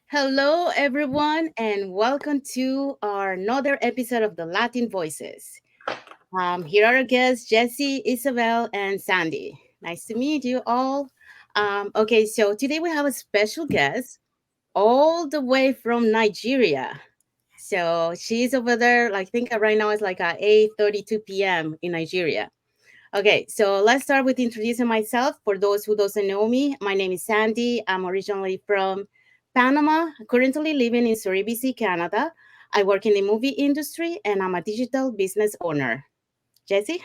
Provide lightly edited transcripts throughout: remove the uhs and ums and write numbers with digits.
Hello, everyone, and welcome to our another episode of the Latin Voices. Here are our guests, Jesse, Isabel, and Sandy. Nice to meet you all. Okay, so today we have a special guest all the way from Nigeria. So she's over there. Like, I think right now it's like 8:32 p.m. in Nigeria. Okay, so let's start with introducing myself. For those who doesn't know me, my name is Sandy. I'm originally from Panama, currently living in Surrey, BC, Canada. I work in the movie industry and I'm a digital business owner. Jesse?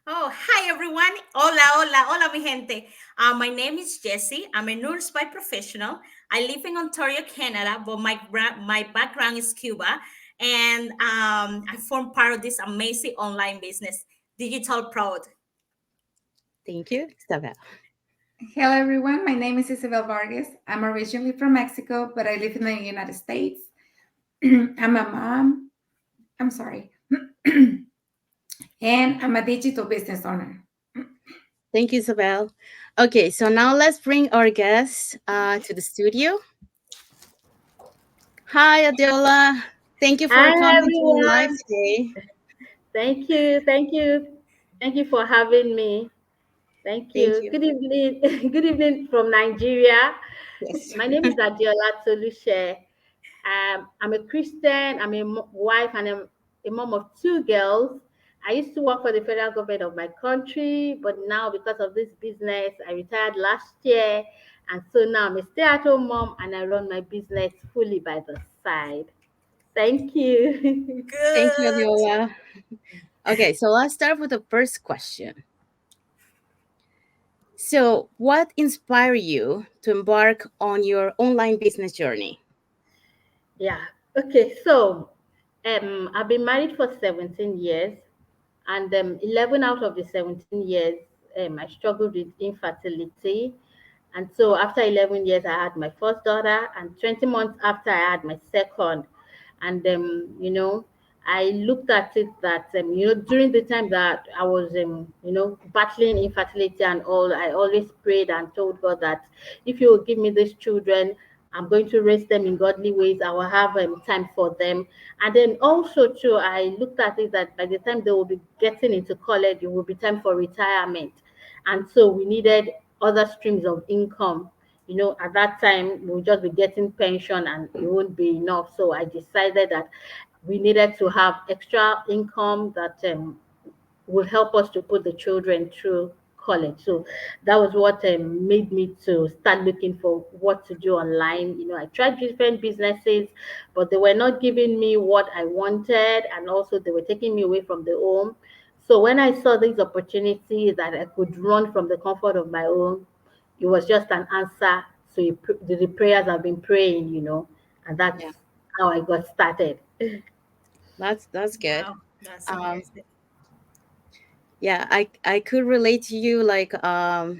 Oh, hi everyone. Hola, hola, hola, mi gente. My name is Jessie. I'm a nurse by professional. I live in Ontario, Canada, but my background is Cuba. And I form part of this amazing online business, Digital Proud. Thank you. Isabel. Hello, everyone. My name is Isabel Vargas. I'm originally from Mexico, but I live in the United States. I'm a mom. I'm sorry. And I'm a digital business owner. Thank you, Isabel. Okay, so now let's bring our guests to the studio. Hi, Adeola. Thank you for Hi coming to live everyone. today. Thank you. Thank you. Thank you for having me. Thank Thank you. you. Good evening. Good evening from Nigeria. Yes. My name is Adeola Adeogun. I'm a Christian. I'm a wife and I'm a mom of two girls. I used to work for the federal government of my country, but now because of this business, I retired last year. And so now I'm a stay-at-home mom and I run my business fully by the side. Thank you. Thank you, Good. Adeola. Okay, so let's start with the first question. So, what inspired you to embark on your online business journey? Yeah. Okay. So, I've been married for 17 years, and 11 out of the 17 years, I struggled with infertility. And so, after 11 years, I had my first daughter, and 20 months after, I had my second. And I looked at it that during the time that I was battling infertility and all, I always prayed and told God that if you will give me these children, I'm going to raise them in godly ways. I will have time for them. And then also too, I looked at it that by the time they will be getting into college, it will be time for retirement. And so we needed other streams of income. At that time we'll just be getting pension and it won't be enough. So I decided that we needed to have extra income that will help us to put the children through college. So that was what made me to start looking for what to do online. I tried different businesses, but they were not giving me what I wanted, and also they were taking me away from the home. So when I saw this opportunity that I could run from the comfort of my home, it was just an answer to the prayers I've been praying, and that's Yeah, how I got started. that's good. Wow, that's Um, amazing. yeah, I could relate to you. Like, I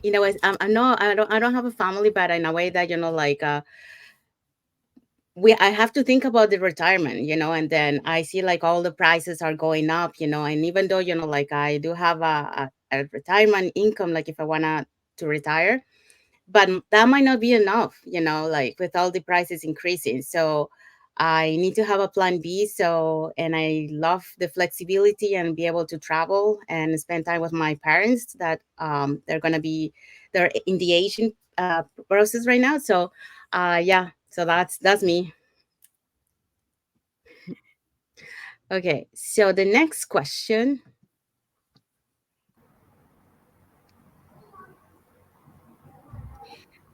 know I don't have a family, but in a way that like I have to think about the retirement, and then I see like all the prices are going up, and even though like I do have a retirement income, like if I wanna to retire, but that might not be enough, like with all the prices increasing. So I need to have a plan B. So, and I love the flexibility and be able to travel and spend time with my parents that they're in the aging process right now. So yeah, so that's me. Okay, so the next question.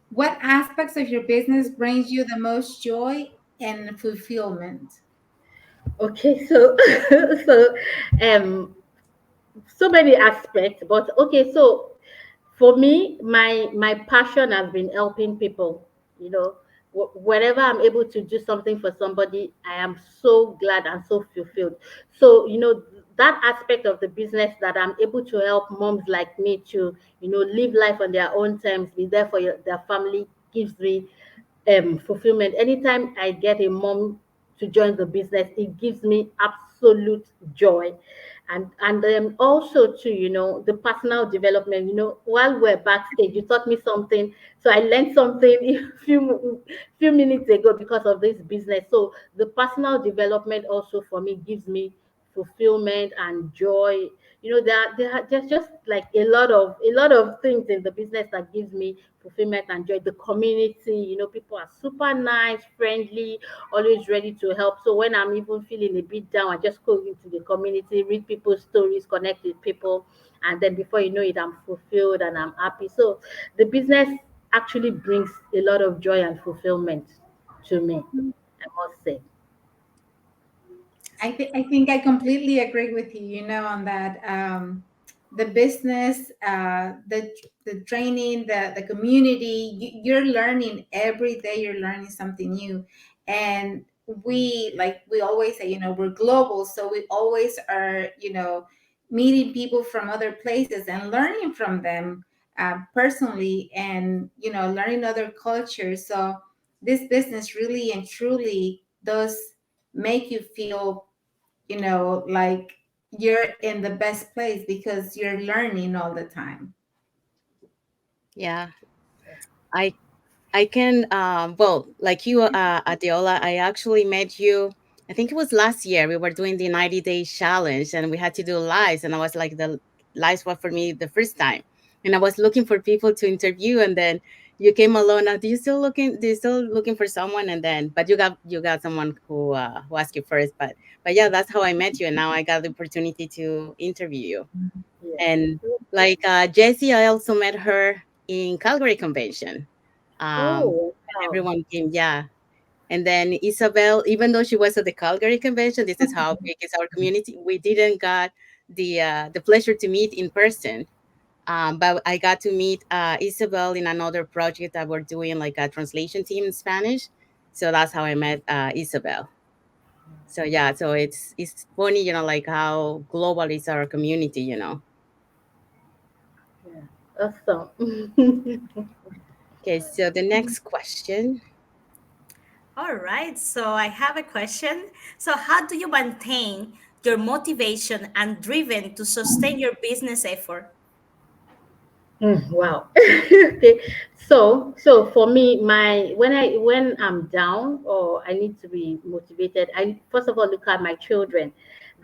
What aspects of your business brings you the most joy and fulfillment? Okay, so um so many aspects, but okay, so for me, my passion has been helping people. you know Whenever I'm able to do something for somebody, I am so glad and so fulfilled. So that aspect of the business, that I'm able to help moms like me to live life on their own terms, be there for their family, gives me fulfillment. Anytime I get a mom to join the business. It gives me absolute joy. And also too, the personal development. While we're backstage, you taught me something, so I learned something few minutes ago because of this business. So the personal development also for me gives me fulfillment and joy. There's just like a lot of things in the business that gives me fulfillment and joy. The community, people are super nice, friendly, always ready to help. So when I'm even feeling a bit down, I just go into the community, read people's stories, connect with people, and then before you know it, I'm fulfilled and I'm happy. So the business actually brings a lot of joy and fulfillment to me, I must say. I think I completely agree with you, on that. The business, the training, the community, you're learning every day. You're learning something new, and we always say, we're global, so we always are, meeting people from other places and learning from them, personally, and learning other cultures. So this business really and truly does make you feel, like you're in the best place because you're learning all the time. Yeah, I I can, well, like you, Adeola, I actually met you. I think it was last year. We were doing the 90-day challenge and we had to do lives. And I was like, the lives were for me the first time. And I was looking for people to interview. And then you came along. Now, do you still looking for someone? And then, but you got someone who asked you first. But yeah, that's how I met you. And now I got the opportunity to interview you. Yeah. And like Jessie, I also met her in Calgary Convention. Oh, wow. Everyone came, yeah. And then Isabel, even though she was at the Calgary Convention, this is how big is our community. We didn't got the pleasure to meet in person. But I got to meet Isabel in another project that we're doing, like a translation team in Spanish. So that's how I met Isabel. So yeah, so it's funny, like how global is our community. Yeah. Awesome. Okay, so the next question. All right, so I have a question. So, how do you maintain your motivation and driven to sustain your business effort? Wow. Okay. So for me, my when I'm down or I need to be motivated, I first of all look at my children.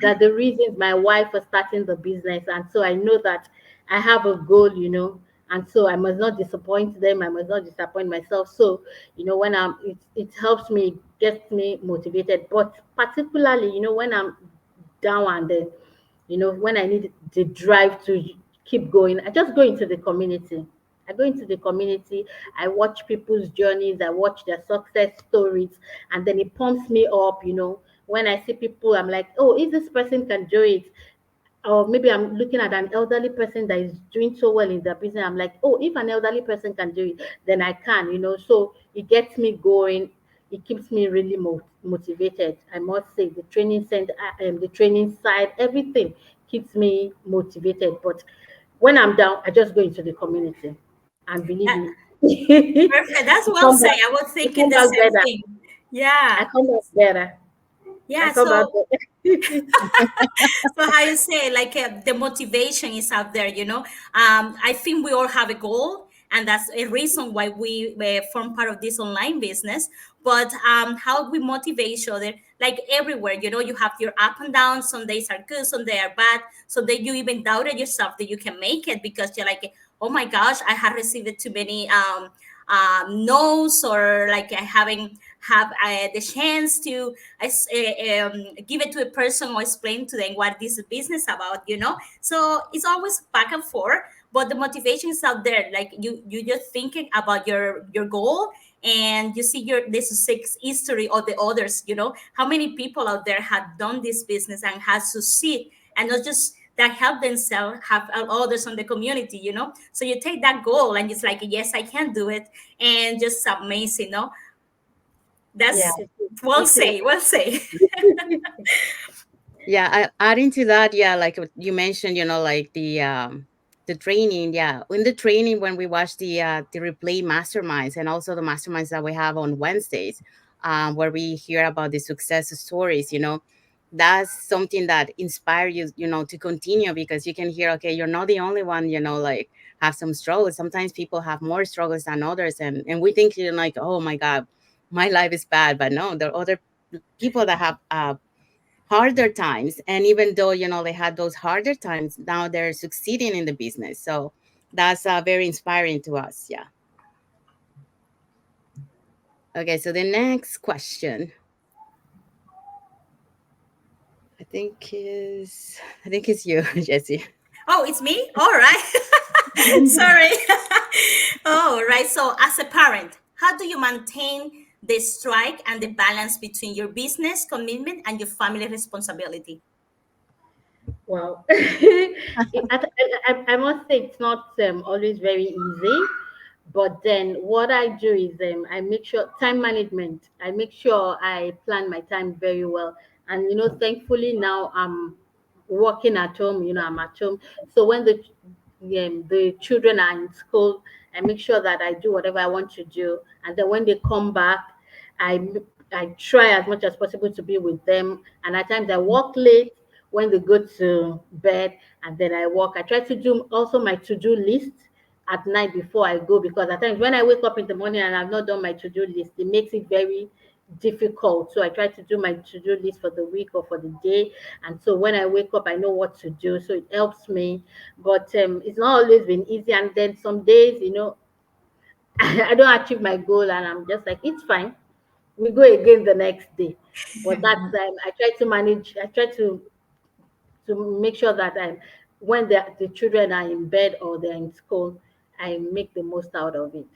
That the reasons my wife was starting the business, and so I know that I have a goal, and so I must not disappoint them. I must not disappoint myself. So when it helps me, gets me motivated. But particularly, when I'm down and then when I need the drive to keep going, I just go into the community. I go into the community, I watch people's journeys, I watch their success stories, and then it pumps me up. When I see people, I'm like, oh, if this person can do it, or maybe I'm looking at an elderly person that is doing so well in their business. I'm like, oh, if an elderly person can do it, then I can, So it gets me going. It keeps me really motivated. I must say, the training center, the training side, everything keeps me motivated. But when I'm down, I just go into the community, and believe That, me, I perfect. That's well come said. back. I was I thinking come the back same better. thing. I Yeah. come back better. I Yeah. come back So, better. so how you say, like, the motivation is out there, I think we all have a goal, and that's a reason why we form part of this online business. But how we motivate each other, like everywhere, you have your up and down. Some days are good, some days are bad, some days you even doubted yourself that you can make it because you're like, oh my gosh, I have received too many no's, or like I haven't have the chance to give it to a person or explain to them what this business about. So it's always back and forth, but the motivation is out there. Like you just thinking about your goal, and you see the success history of the others. How many people out there have done this business and has succeed, and not just that help themselves, have others on the community. So you take that goal and it's like, yes, I can do it, and just amazing. No, Yeah, that's well it is. say, well say. Yeah, adding to that, yeah, like what you mentioned, like the training, yeah. In the training when we watch the replay masterminds and also the masterminds that we have on Wednesdays, where we hear about the success stories, that's something that inspire you, to continue, because you can hear, okay, you're not the only one, like have some struggles. Sometimes people have more struggles than others, and we think, like, oh my God, my life is bad. But no, there are other people that have harder times, and even though, they had those harder times, now they're succeeding in the business. So that's very inspiring to us. Yeah. Okay, so the next question, I think is I think it's you, Jesse. Oh, it's me? All right. Sorry. All right. So, as a parent, how do you maintain the strike and the balance between your business commitment and your family responsibility? Wow. I must say it's not always very easy. But then what I do is I make sure time management. I make sure I plan my time very well. And thankfully now I'm working at home. I'm at home. So when the children are in school, I make sure that I do whatever I want to do. And then when they come back, I I try as much as possible to be with them. And at times I work late when they go to bed, and then I work. I try to do also my to-do list at night before I go, because at times when I wake up in the morning and I've not done my to-do list, it makes it very difficult. So I try to do my to-do list for the week or for the day. And so when I wake up, I know what to do. So it helps me. But it's not always been easy. And then some days, I don't achieve my goal and I'm just like, it's fine. We go again the next day. But that time I try to manage, I try to make sure that when the children are in bed or they're in school, I make the most out of it.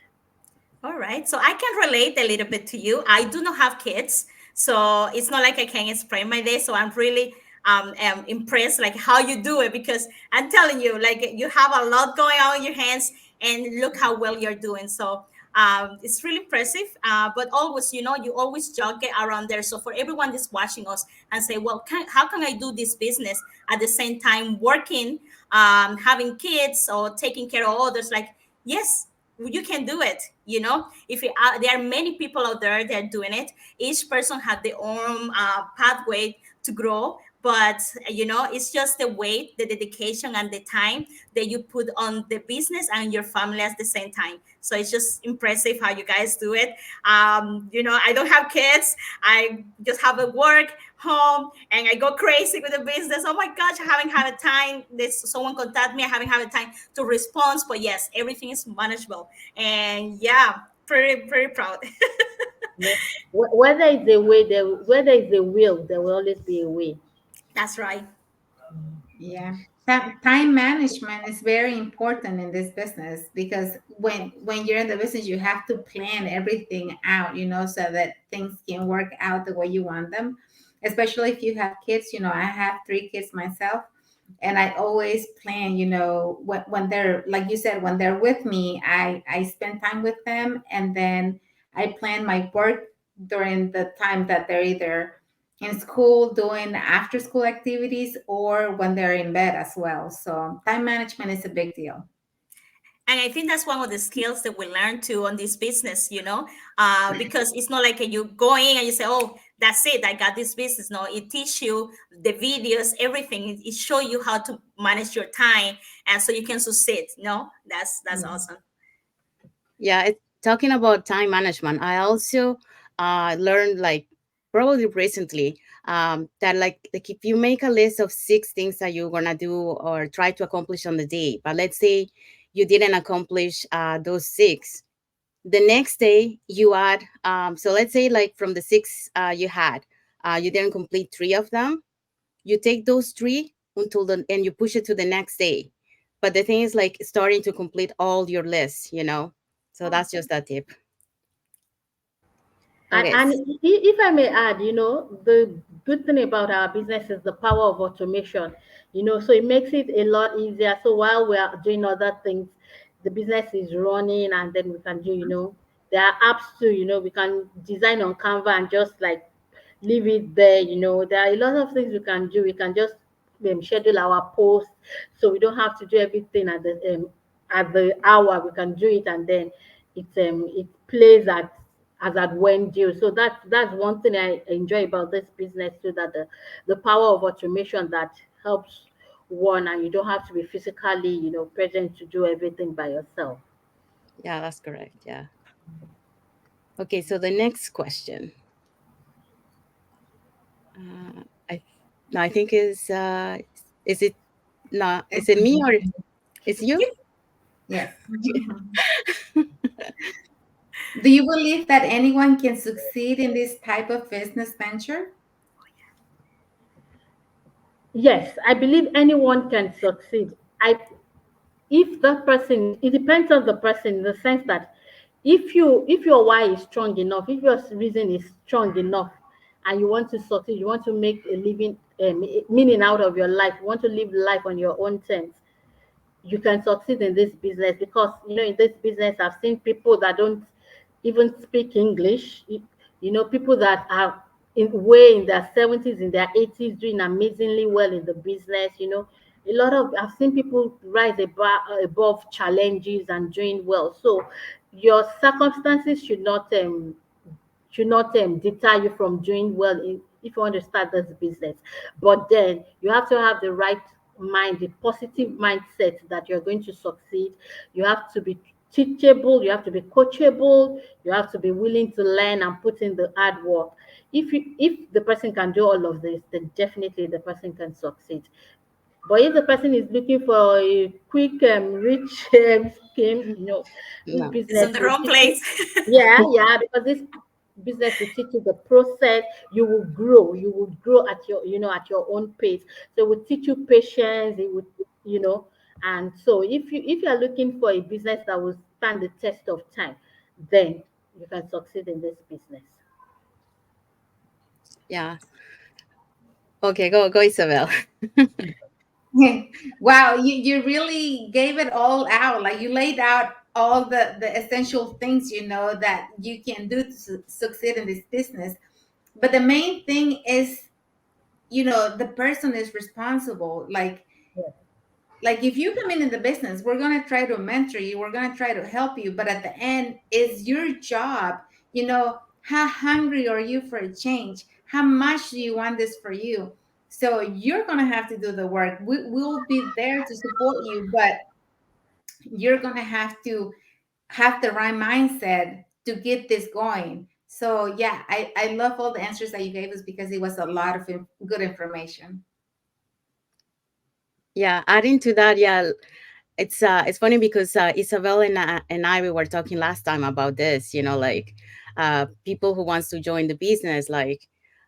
All right. So I can relate a little bit to you. I do not have kids, so it's not like I can explain my day. So I'm really am impressed like how you do it, because I'm telling you, like you have a lot going on in your hands, and look how well you're doing. So it's really impressive. But always, you always jog it around there. So for everyone that's watching us and say, well, how can I do this business at the same time working, having kids or taking care of others? Like, yes, you can do it. If there are many people out there that are doing it, each person has their own pathway to grow. But it's just the weight, the dedication, and the time that you put on the business and your family at the same time. So it's just impressive how you guys do it. I don't have kids. I just have a work home, and I go crazy with the business. Oh my gosh, I haven't had a time. This someone contact me. I haven't had a time to respond. But yes, everything is manageable. And yeah, pretty proud. Yeah. Whether it's a way, whether it's a will, there will always be a way. That's right. Yeah. Time management is very important in this business, because when you're in the business, you have to plan everything out, so that things can work out the way you want them. Especially if you have kids, I have 3 kids myself, and I always plan, when they're, like you said, when they're with me, I spend time with them, and then I plan my work during the time that they're either in school doing after school activities or when they're in bed as well. So time management is a big deal. And I think that's one of the skills that we learn too on this business, because it's not like you go in and you say, oh, that's it, I got this business. No, it teach you the videos, everything. It show you how to manage your time, and so you can succeed. No, that's Yeah. awesome. Yeah, talking about time management, I also learned, like, probably recently, that like if you make a list of 6 things that you're gonna do or try to accomplish on the day, but let's say you didn't accomplish those 6, the next day you add, so let's say, like, from the 6 you had, you didn't complete 3 of them, you take those 3 until the and you push it to the next day. But the thing is, like, starting to complete all your lists, so that's just a tip. And, Okay. and if I may add, the good thing about our business is the power of automation, so it makes it a lot easier. So while we are doing other things, the business is running, and then we can do, there are apps too, we can design on Canva and just like leave it there, there are a lot of things we can do. We can just schedule our posts, so we don't have to do everything at the hour. We can do it, and then it plays at as at when due. So that's one thing I enjoy about this business too, that the power of automation that helps one, and you don't have to be physically, present to do everything by yourself. Yeah, that's correct. Yeah. Okay, so the next question. I no, I think is it not is it me or is you? You Yes. Do you believe that anyone can succeed in this type of business venture? Yes, I believe anyone can succeed. I If that person, it depends on the person, in the sense that if your why is strong enough, if your reason is strong enough, and you want to succeed, you want to make a living, meaning out of your life, you want to live life on your own terms, you can succeed in this business. Because in this business I've seen people that don't even speak English. People that are in their 70s, in their 80s, doing amazingly well in the business. A lot of I've seen people rise above challenges and doing well. So your circumstances should not deter you from doing well if you want to start this business. But then you have to have the right mind, the positive mindset that you're going to succeed. You have to be teachable, you have to be coachable, you have to be willing to learn and put in the hard work. If the person can do all of this, then definitely the person can succeed. But if the person is looking for a quick, rich scheme, this No. is business on the will wrong teach you. place. Yeah, yeah, because this business will teach you the process. You will grow. You will grow at your own pace. So it will teach you patience. It would, you know, and so if you are looking for a business that will stand the test of time, then you can succeed in this business. Yeah. Okay, go Isabel. Wow, you really gave it all out. Like you laid out all the essential things that you can do to succeed in this business. But the main thing is, the person is responsible. Yeah. Like if you come in the business, we're going to try to mentor you, we're going to try to help you, but at the end is your job. How hungry are you for a change? How much do you want this for you? So you're going to have to do the work. We'll be there to support you, but you're going to have the right mindset to get this going. So yeah, I love all the answers that you gave us because it was a lot of good information. Yeah, adding to that, yeah, it's funny because Isabel and I we were talking last time about this. Like people who wants to join the business,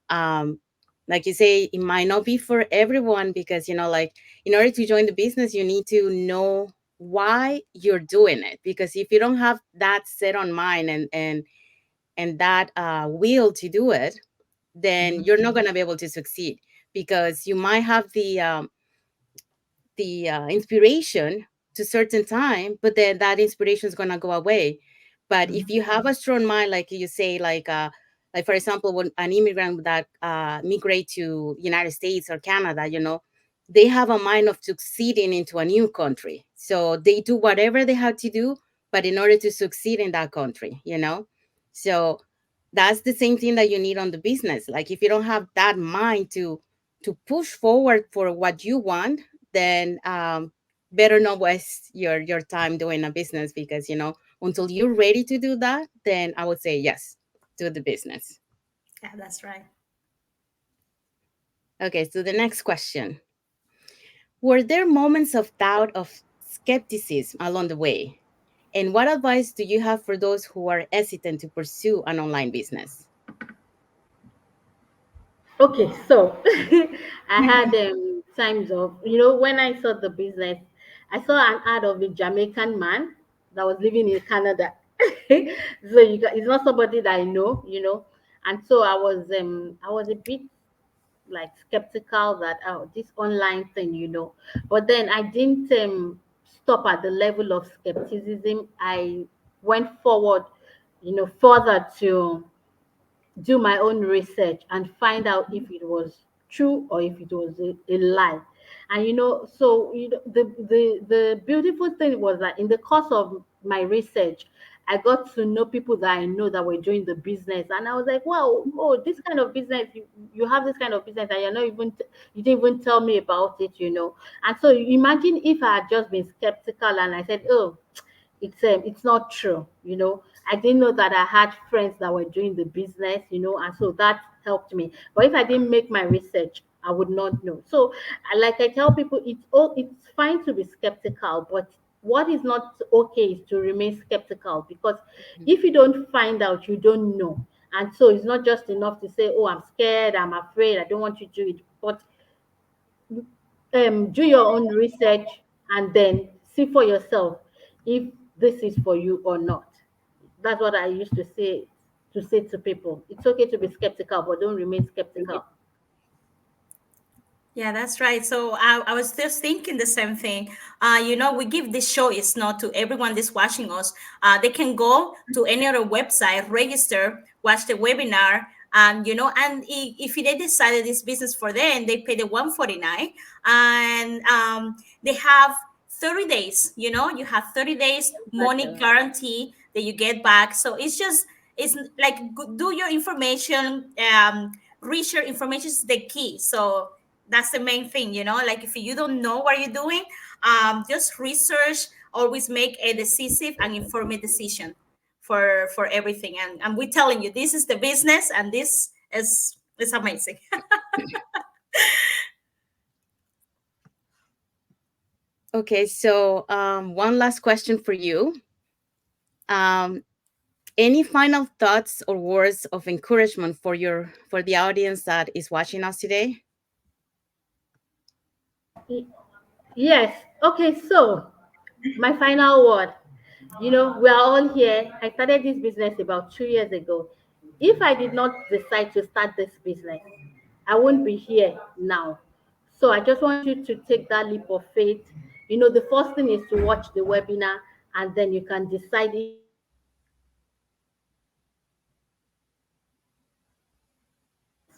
um, like you say, it might not be for everyone because like in order to join the business, you need to know why you're doing it. Because if you don't have that set on mind and that will to do it, then Mhm. you're not gonna be able to succeed because you might have the inspiration to certain time, but then that inspiration is gonna go away. But if Mhm. you have a strong mind, like you say, like for example, when an immigrant that migrate to United States or Canada, they have a mind of succeeding into a new country, so they do whatever they have to do, but in order to succeed in that country. So that's the same thing that you need on the business. Like if you don't have that mind to push forward for what you want, then better not waste your time doing a business because until you're ready to do that, then I would say yes, do the business. Yeah, that's right. Okay, so the next question: were there moments of doubt, of skepticism along the way, and what advice do you have for those who are hesitant to pursue an online business? Okay, so I had times of, when I saw the business, I saw an ad of a Jamaican man that was living in Canada. So it's not somebody that I know. And so I was a bit like skeptical that, oh, this online thing. But then I didn't stop at the level of skepticism. I went forward, further to do my own research and find out if it was true or if it was a lie. And so the beautiful thing was that in the course of my research, I got to know people that I know that were doing the business, and I was like, wow, oh, this kind of business, you have this kind of business, and you're not even you didn't even tell me about it, you know. And so imagine if I had just been skeptical and I said, oh, it's not true, you know. I didn't know that I had friends that were doing the business, you know, and so that helped me. But if I didn't make my research, I would not know. So like I tell people, it's fine to be skeptical, but what is not okay is to remain skeptical, because if you don't find out, you don't know. And so it's not just enough to say, oh, I'm scared, I'm afraid, I don't want to do it. But do your own research and then see for yourself if this is for you or not. That's what I used to say to people. It's okay to be skeptical, but don't remain skeptical. Yeah, that's right. So I was just thinking the same thing. We give this show is not to everyone that's watching us. They can go to any other website, register, watch the webinar, and if they decided this business for them, they pay the 149, and they have 30 days. You have 30 days money Exactly. guarantee that you get back. So it's like do your information. Reach your information is the key. So that's the main thing, like if you don't know what you're doing, just research, always make a decisive and informed decision for everything, and we're telling you this is the business, and this is amazing. Okay, so one last question for you. Um, any final thoughts or words of encouragement for the audience that is watching us today? Y- Yes. Okay. So my final word. You know, we are all here. I started this business about 2 years ago. If I did not decide to start this business, I wouldn't be here now. So I just want you to take that leap of faith. You know, the first thing is to watch the webinar, and then you can decide if you want to start this business or not.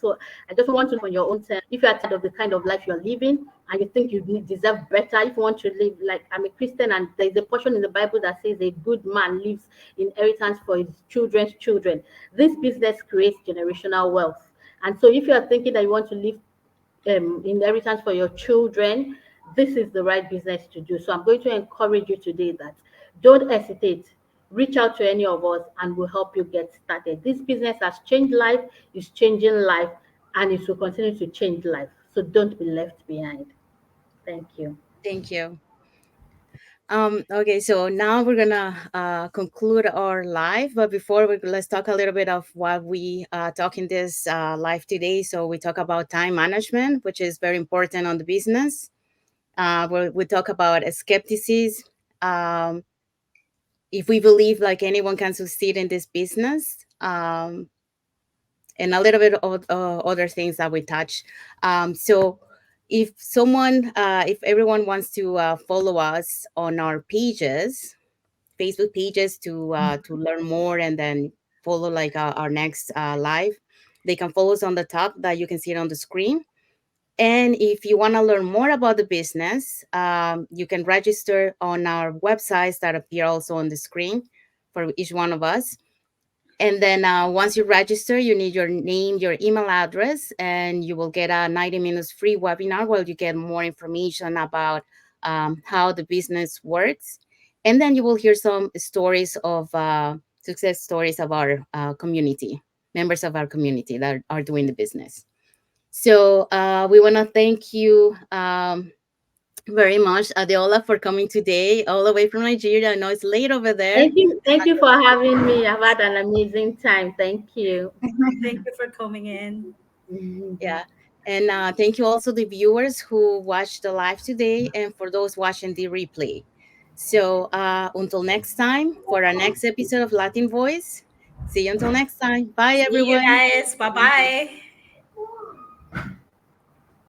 So I just want you to take that leap of faith on your own terms. If you are tired of the kind of life you're living and you think deserve better, if you want to live like I'm a Christian, and there's a portion in the Bible that says a good man leaves inheritance for his children's children. This business creates generational wealth. And so if you are thinking that you want to leave inheritance for your children, this is the right business to do. So I'm going to encourage you today that don't hesitate. Reach out to any of us and we'll help you get started. This business has changed life, is changing life, and it will continue to change life. So don't be left behind. Thank you. Thank you. Okay, so now we're gonna conclude our live, but before let's talk a little bit of what we talk in this live today. So we talk about time management, which is very important on the business. We talk about skepticism. Um, if we believe like anyone can succeed in this business, and a little bit of other things that we touch. So if everyone wants to follow us on our pages, Facebook pages to learn more and then follow like our next live, they can follow us on the top that you can see it on the screen. And if you want to learn more about the business, you can register on our websites that appear also on the screen for each one of us. And then once you register, you need your name, your email address, and you will get a 90 minutes free webinar where you get more information about how the business works. And then you will hear some stories of success stories of our community, members of our community that are doing the business. So we want to thank you very much, Adeola, for coming today all the way from Nigeria. I know it's late over there. Thank you. Thank you for having me. I've had an amazing time. Thank you. Thank you for coming in. Yeah. And thank you also the viewers who watched the live today and for those watching the replay. So until next time for our next episode of Latin Voice. See you until next time. Bye See you everyone. guys. Bye bye.